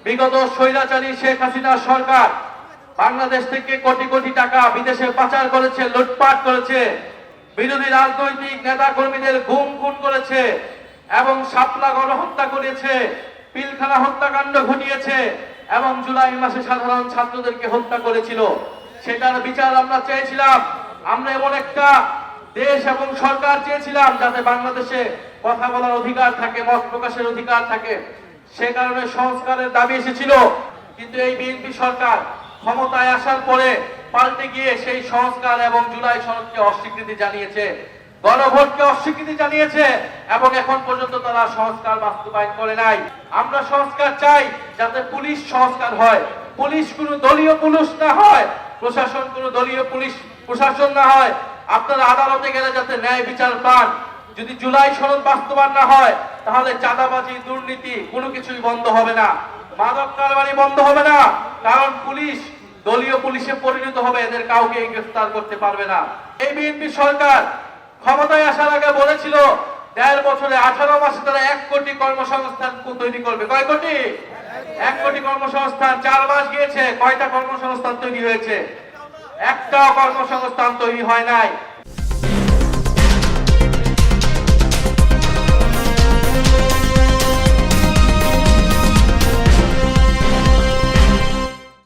বিগত স্বৈরাচারী শেখ হাসিনা সরকার বাংলাদেশ থেকে কোটি কোটি টাকা বিদেশে পাচার করেছে, লুটপাট করেছে, বিরোধী রাজনৈতিক নেতা কর্মীদের গুম খুন করেছে এবং শাপলা গণহত্যা করেছে, পিলখানা হত্যাকাণ্ড ঘটিয়েছে এবং জুলাই মাসে সাধারণ ছাত্রদেরকে হত্যা করেছিল। সেটার বিচার আমরা চেয়েছিলাম। আমরা এমন একটা দেশ এবং সরকার চেয়েছিলাম যাতে বাংলাদেশে কথা বলার অধিকার থাকে, মত প্রকাশের অধিকার থাকে। সে কারণে সংস্কারের দাবি এসেছিল। কিন্তু এই বিএনপি সরকার ক্ষমতায় আসার পরে পাল্টে গিয়ে সেই সংস্কার এবং জুলাই সনদকে অস্বীকৃতি জানিয়েছে, গণভোটকে অস্বীকৃতি জানিয়েছে এবং এখন পর্যন্ত তারা সংস্কার বাস্তবায়ন করে নাই। আমরা সংস্কার চাই যাতে পুলিশ সংস্কার হয়, পুলিশ কোনো দলীয় পুলিশ না হয়, প্রশাসন কোনো দলীয় পুলিশ প্রশাসন না হয়। আপনারা আদালতে গেলে যাতে ন্যায় বিচার পান। যদি জুলাই সনদ বাস্তবায়ন না হয় তাহলে চাঁদাবাজি, দুর্নীতি কোনো কিছুই বন্ধ হবে না, মাদক কারবারি বন্ধ হবে না, কারণ পুলিশ দলীয় পুলিশে পরিণত হবে, এদের কাউকে গ্রেফতার করতে পারবে না। এই বিএনপি সরকার ক্ষমতায় আসার আগে বলেছিল ১.৫ বছরে 18 মাসে তারা 1 কোটি কর্মসংস্থান তৈরি করবে। কয় কোটি? 1 কোটি কর্মসংস্থান। 4 মাস গিয়েছে, কয়টা কর্মসংস্থান তৈরি হয়েছে? একটাও কর্মসংস্থান তৈরি হয় নাই।